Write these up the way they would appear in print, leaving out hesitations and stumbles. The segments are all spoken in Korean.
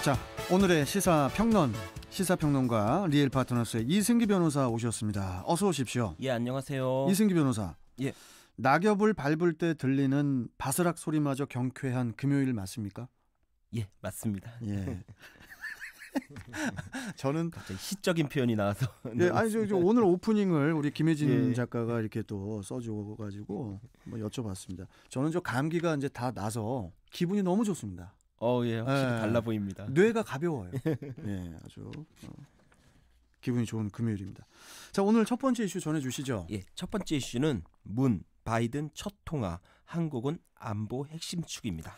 자, 오늘의 시사평론가 리엘 파트너스의 이승기 변호사 오셨습니다. 어서 오십시오. 예, 안녕하세요. 이승기 변호사. 예. 낙엽을 밟을 때 들리는 바스락 소리마저 경쾌한 금요일 맞습니까? 예, 맞습니다. 예. 저는 갑자기 시적인 표현이 나와서. 예, 아니 저 오늘 오프닝을 우리 김혜진 예. 작가가 이렇게 또 써줘가지고 뭐 여쭤봤습니다. 저는 저 감기가 이제 다 나서 기분이 너무 좋습니다. 예, 확실히 달라 보입니다. 뇌가 가벼워요. 예, 아주 기분이 좋은 금요일입니다. 자, 오늘 첫 번째 이슈 전해주시죠. 예, 첫 번째 이슈는 바이든 첫 통화, 한국은 안보 핵심 축입니다.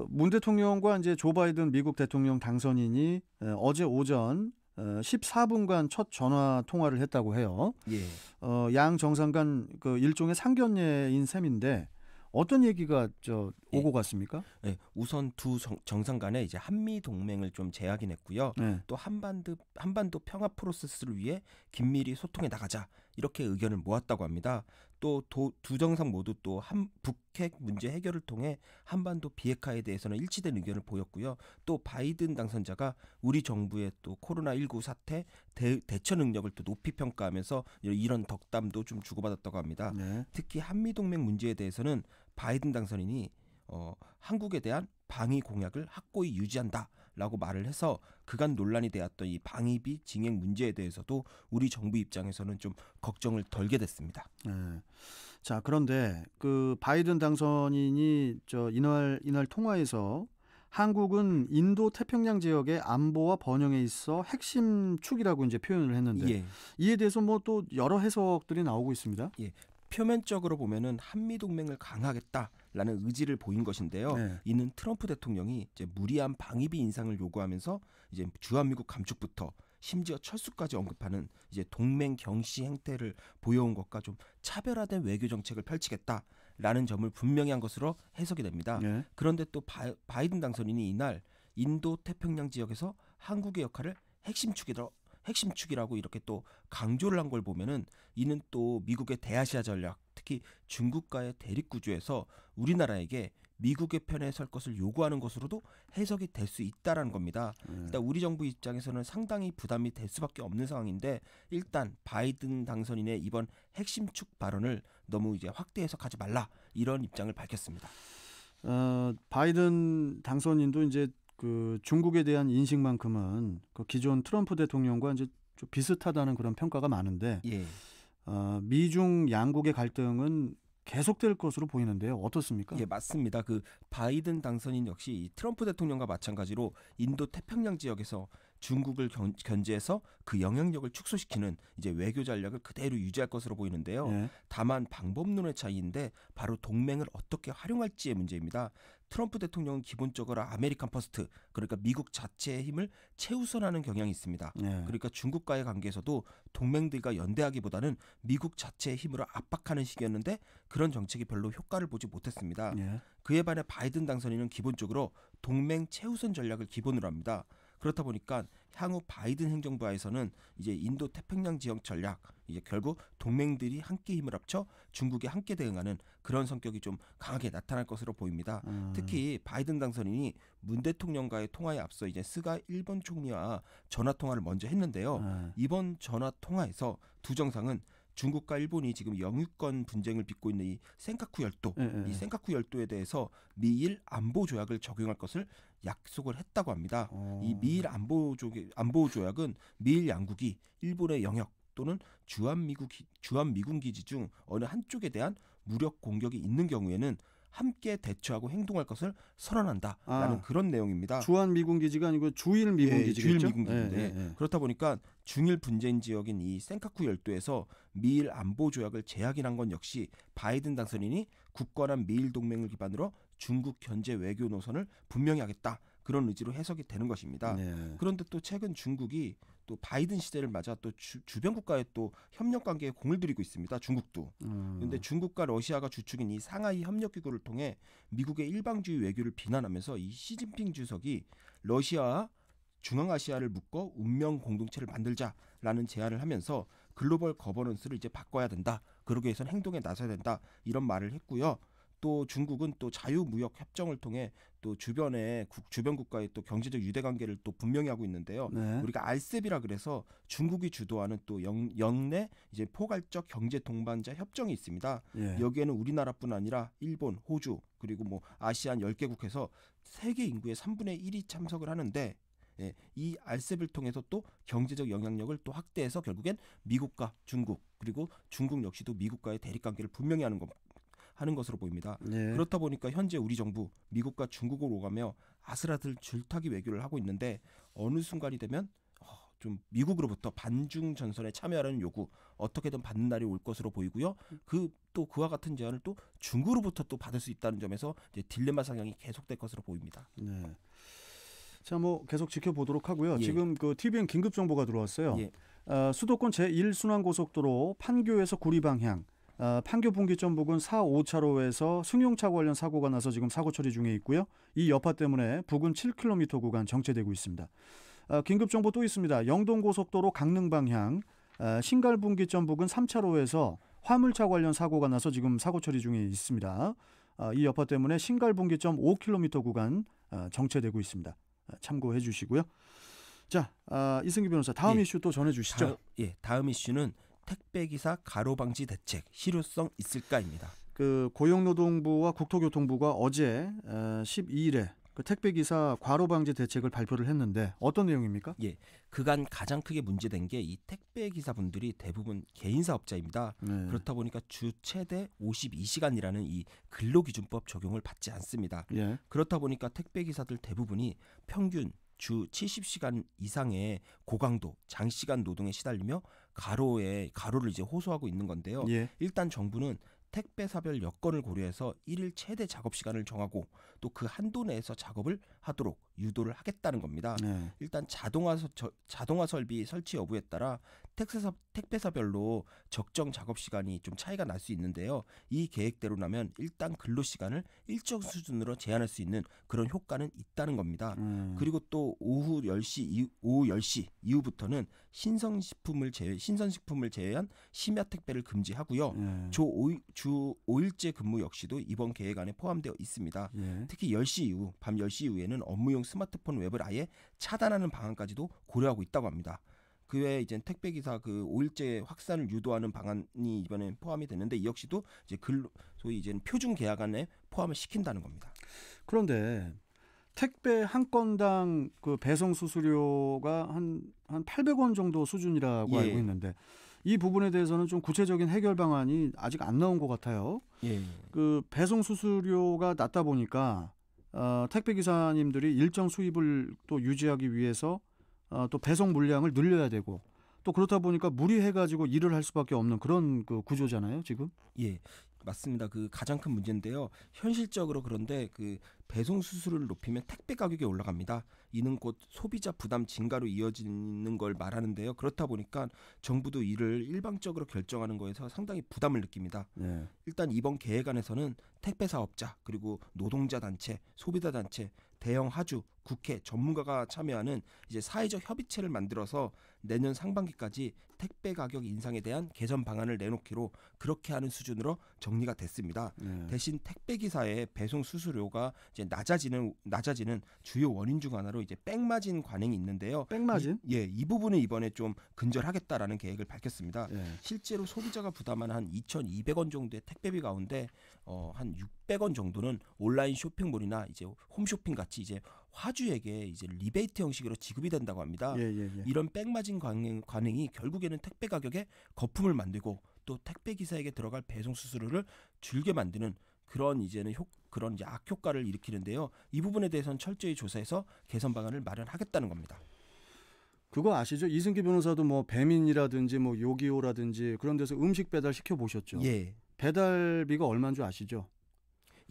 문 대통령과 이제 조 바이든 미국 대통령 당선인이 어제 오전 14분간 첫 전화 통화를 했다고 해요. 예. 양 정상 간 그 일종의 상견례인 셈인데 어떤 얘기가 오고 갔습니까? 네, 우선 두 정상 간에 이제 한미 동맹을 좀 재확인했고요. 네. 또 한반도 평화 프로세스를 위해 긴밀히 소통해 나가자 이렇게 의견을 모았다고 합니다. 또 두 정상 모두 또 북핵 문제 해결을 통해 한반도 비핵화에 대해서는 일치된 의견을 보였고요. 또 바이든 당선자가 우리 정부의 또 코로나19 사태 대처 능력을 또 높이 평가하면서 이런 덕담도 좀 주고받았다고 합니다. 네. 특히 한미 동맹 문제에 대해서는 바이든 당선인이 한국에 대한 방위 공약을 확고히 유지한다라고 말을 해서 그간 논란이 되었던 이 방위비 증액 문제에 대해서도 우리 정부 입장에서는 좀 걱정을 덜게 됐습니다. 네. 자, 그런데 그 바이든 당선인이 이날 통화에서 한국은 인도 태평양 지역의 안보와 번영에 있어 핵심 축이라고 이제 표현을 했는데 예. 이에 대해서 뭐 또 여러 해석들이 나오고 있습니다. 예. 표면적으로 보면은 한미 동맹을 강화하겠다라는 의지를 보인 것인데요. 네. 이는 트럼프 대통령이 이제 무리한 방위비 인상을 요구하면서 이제 주한미국 감축부터 심지어 철수까지 언급하는 이제 동맹 경시 행태를 보여온 것과 좀 차별화된 외교 정책을 펼치겠다라는 점을 분명히 한 것으로 해석이 됩니다. 네. 그런데 또 바이든 당선인이 이날 인도 태평양 지역에서 한국의 역할을 핵심 축이라고 이렇게 또 강조를 한 걸 보면은 이는 또 미국의 대아시아 전략, 특히 중국과의 대립 구조에서 우리나라에게 미국의 편에 설 것을 요구하는 것으로도 해석이 될 수 있다라는 겁니다. 일단 우리 정부 입장에서는 상당히 부담이 될 수밖에 없는 상황인데 일단 바이든 당선인의 이번 핵심 축 발언을 너무 이제 확대 해석하지 말라 이런 입장을 밝혔습니다. 바이든 당선인도 이제 그 중국에 대한 인식만큼은 그 기존 트럼프 대통령과 이제 좀 비슷하다는 그런 평가가 많은데 예. 미중 양국의 갈등은 계속될 것으로 보이는데요. 어떻습니까? 예, 맞습니다. 그 바이든 당선인 역시 트럼프 대통령과 마찬가지로 인도 태평양 지역에서 중국을 견제해서 그 영향력을 축소시키는 이제 외교 전략을 그대로 유지할 것으로 보이는데요. 예. 다만 방법론의 차이인데 바로 동맹을 어떻게 활용할지의 문제입니다. 트럼프 대통령은 기본적으로 아메리칸 퍼스트, 그러니까 미국 자체의 힘을 최우선하는 경향이 있습니다. 예. 그러니까 중국과의 관계에서도 동맹들과 연대하기보다는 미국 자체의 힘으로 압박하는 식이었는데 그런 정책이 별로 효과를 보지 못했습니다. 예. 그에 반해 바이든 당선인은 기본적으로 동맹 최우선 전략을 기본으로 합니다. 그렇다 보니까 향후 바이든 행정부하에서는 이제 인도 태평양 지역 전략, 이제 결국 동맹들이 함께 힘을 합쳐 중국에 함께 대응하는 그런 성격이 좀 강하게 나타날 것으로 보입니다. 특히 바이든 당선인이 문 대통령과의 통화에 앞서 이제 스가 일본 총리와 전화 통화를 먼저 했는데요. 이번 전화 통화에서 두 정상은 중국과 일본이 지금 영유권 분쟁을 빚고 있는 이 센카쿠 열도, 이 센카쿠 열도에 대해서 미일 안보 조약을 적용할 것을 약속을 했다고 합니다. 이 미일 안보 조약은 미일 양국이 일본의 영역 또는 주한미군 기지 중 어느 한쪽에 대한 무력 공격이 있는 경우에는 함께 대처하고 행동할 것을 선언한다라는 그런 내용입니다. 주한미군 기지가 아니고 주일미군 기지겠죠? 주일미군 기지인데 그렇다 보니까 중일 분쟁 지역인 이 센카쿠 열도에서 미일 안보 조약을 재확인한 건 역시 바이든 당선인이 굳건한 미일 동맹을 기반으로 중국 견제 외교 노선을 분명히 하겠다. 그런 의지로 해석이 되는 것입니다. 네. 그런데 또 최근 중국이 또 바이든 시대를 맞아 또 주변 국가에 또 협력 관계에 공을 들이고 있습니다. 중국도. 그런데 중국과 러시아가 주축인 이 상하이 협력기구를 통해 미국의 일방주의 외교를 비난하면서 이 시진핑 주석이 러시아와 중앙아시아를 묶어 운명 공동체를 만들자라는 제안을 하면서 글로벌 거버넌스를 이제 바꿔야 된다. 그러기 위해서는 행동에 나서야 된다. 이런 말을 했고요. 또 중국은 또 자유무역 협정을 통해 또 주변 국가의 또 경제적 유대 관계를 또 분명히 하고 있는데요. 네. 우리가 알셉이라 그래서 중국이 주도하는 또 영내 이제 포괄적 경제 동반자 협정이 있습니다. 예. 여기에는 우리나라뿐 아니라 일본, 호주 그리고 뭐 아시안 10개국에서 세계 인구의 3분의 1이 참석을 하는데 예, 이 알셉을 통해서 또 경제적 영향력을 또 확대해서 결국엔 미국과 중국 그리고 중국 역시도 미국과의 대립 관계를 분명히 하는 것으로 보입니다. 예. 그렇다 보니까 현재 우리 정부 미국과 중국을 오가며 아슬아슬 줄타기 외교를 하고 있는데 어느 순간이 되면 좀 미국으로부터 반중 전선에 참여하라는 요구 어떻게든 받는 날이 올 것으로 보이고요. 그와 같은 제안을 또 중국으로부터 또 받을 수 있다는 점에서 이제 딜레마 상황이 계속될 것으로 보입니다. 네. 자, 뭐 계속 지켜보도록 하고요. 예. 지금 그 TVN 긴급 정보가 들어왔어요. 예. 수도권 제1순환고속도로 판교에서 구리 방향 판교 분기점 부근 4, 5차로에서 승용차 관련 사고가 나서 지금 사고 처리 중에 있고요. 이 여파 때문에 부근 7km 구간 정체되고 있습니다. 긴급 정보 또 있습니다. 영동고속도로 강릉 방향 신갈 분기점 부근 3차로에서 화물차 관련 사고가 나서 지금 사고 처리 중에 있습니다. 이 여파 때문에 신갈 분기점 5km 구간 정체되고 있습니다. 참고해 주시고요. 자, 이승기 변호사 다음 예. 이슈 또 전해 주시죠. 다음 이슈는 택배기사 가로 방지 대책 실효성 있을까입니다. 그 고용노동부와 국토교통부가 어제 12일에 그 택배기사 과로 방지 대책을 발표를 했는데 어떤 내용입니까? 예, 그간 가장 크게 문제된 게 이 택배기사분들이 대부분 개인 사업자입니다. 네. 그렇다 보니까 주 최대 52시간이라는 이 근로기준법 적용을 받지 않습니다. 예. 그렇다 보니까 택배기사들 대부분이 평균 주 70시간 이상의 고강도 장시간 노동에 시달리며 가로를 이제 호소하고 있는 건데요. 예. 일단 정부는 택배사별 여건을 고려해서 1일 최대 작업 시간을 정하고 또 그 한도 내에서 작업을 하도록 유도를 하겠다는 겁니다. 네. 일단 자동화 설비 설치 여부에 따라 택배사별로 적정 작업 시간이 좀 차이가 날 수 있는데요. 이 계획대로라면 일단 근로 시간을 일정 수준으로 제한할 수 있는 그런 효과는 있다는 겁니다. 그리고 또 오후 10시 이후부터는 신선식품을 제외한 심야 택배를 금지하고요. 주 5일제 근무 역시도 이번 계획 안에 포함되어 있습니다. 예. 특히 밤 10시 이후에는 업무용 스마트폰 웹을 아예 차단하는 방안까지도 고려하고 있다고 합니다. 그 외에 이제 택배기사 그 5일제 확산을 유도하는 방안이 이번에 포함이 되는데 이 역시도 이제 소위 이제 표준 계약안에 포함을 시킨다는 겁니다. 그런데 택배 한 건당 그 배송 수수료가 한 800원 정도 수준이라고 예. 알고 있는데 이 부분에 대해서는 좀 구체적인 해결 방안이 아직 안 나온 것 같아요. 예. 그 배송 수수료가 낮다 보니까 택배 기사님들이 일정 수입을 또 유지하기 위해서 또 배송 물량을 늘려야 되고 또 그렇다 보니까 무리해가지고 일을 할 수밖에 없는 그런 그 구조잖아요, 지금. 예. 맞습니다. 그 가장 큰 문제인데요. 현실적으로 그런데 그 배송 수수료를 높이면 택배 가격이 올라갑니다. 이는 곧 소비자 부담 증가로 이어지는 걸 말하는데요. 그렇다 보니까 정부도 이를 일방적으로 결정하는 거에서 상당히 부담을 느낍니다. 네. 일단 이번 계획안에서는 택배 사업자 그리고 노동자 단체, 소비자 단체, 대형 하주, 국회, 전문가가 참여하는 이제 사회적 협의체를 만들어서 내년 상반기까지 택배 가격 인상에 대한 개선 방안을 내놓기로 그렇게 하는 수준으로 정리가 됐습니다. 네. 대신 택배 기사의 배송 수수료가 이제 낮아지는 주요 원인 중 하나로 이제 백마진 관행이 있는데요. 백마진? 이 부분을 이번에 좀 근절하겠다라는 계획을 밝혔습니다. 네. 실제로 소비자가 부담하는 한 2,200원 정도의 택배비 가운데 한 600원 정도는 온라인 쇼핑몰이나 이제 홈쇼핑 같이 이제 화주에게 이제 리베이트 형식으로 지급이 된다고 합니다. 예. 이런 백마진 관행이 결국에는 택배 가격에 거품을 만들고 또 택배 기사에게 들어갈 배송 수수료를 줄게 만드는 그런 이제 악효과를 일으키는데요. 이 부분에 대해서는 철저히 조사해서 개선 방안을 마련하겠다는 겁니다. 그거 아시죠? 이승기 변호사도 뭐 배민이라든지 뭐 요기요라든지 그런 데서 음식 배달 시켜 보셨죠? 예. 배달비가 얼마인 줄 아시죠?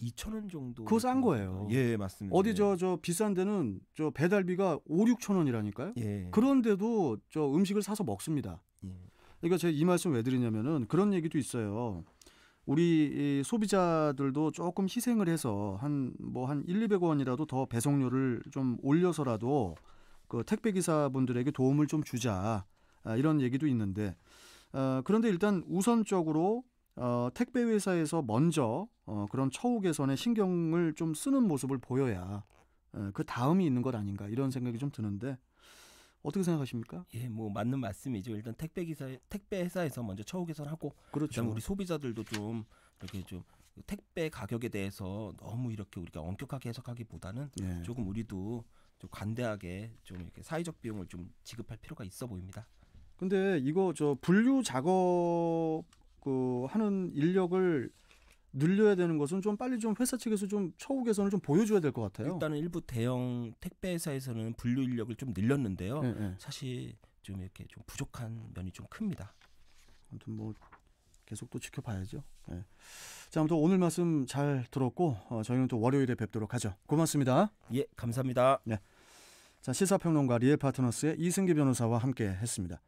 2,000원 정도. 그거 싼 거예요. 예, 맞습니다. 어디 저 비싼 데는 저 배달비가 5-6천 원이라니까요. 예. 그런데도 저 음식을 사서 먹습니다. 예. 그러니까 제가 이 말씀 왜 드리냐면은 그런 얘기도 있어요. 우리 이 소비자들도 조금 희생을 해서 한 1-200원이라도 더 배송료를 좀 올려서라도 그 택배 기사분들에게 도움을 좀 주자. 이런 얘기도 있는데 그런데 일단 우선적으로 택배 회사에서 먼저 그런 처우 개선에 신경을 좀 쓰는 모습을 보여야 그 다음이 있는 것 아닌가 이런 생각이 좀 드는데 어떻게 생각하십니까? 예, 뭐 맞는 말씀이죠. 일단 택배 회사에서 먼저 처우 개선하고, 그다음 그렇죠. 우리 소비자들도 좀 이렇게 좀 택배 가격에 대해서 너무 이렇게 우리가 엄격하게 해석하기보다는 예. 조금 우리도 좀 관대하게 좀 이렇게 사회적 비용을 좀 지급할 필요가 있어 보입니다. 근데 이거 저 분류 작업 하는 인력을 늘려야 되는 것은 좀 빨리 좀 회사 측에서 좀 처우 개선을 좀 보여줘야 될 것 같아요. 일단은 일부 대형 택배 회사에서는 분류 인력을 좀 늘렸는데요. 예, 예. 사실 좀 이렇게 좀 부족한 면이 좀 큽니다. 아무튼 뭐 계속 또 지켜봐야죠. 예. 자, 아무튼 오늘 말씀 잘 들었고 저희는 또 월요일에 뵙도록 하죠. 고맙습니다. 예, 감사합니다. 자, 시사평론가 리얼파트너스의 이승기 변호사와 함께 했습니다.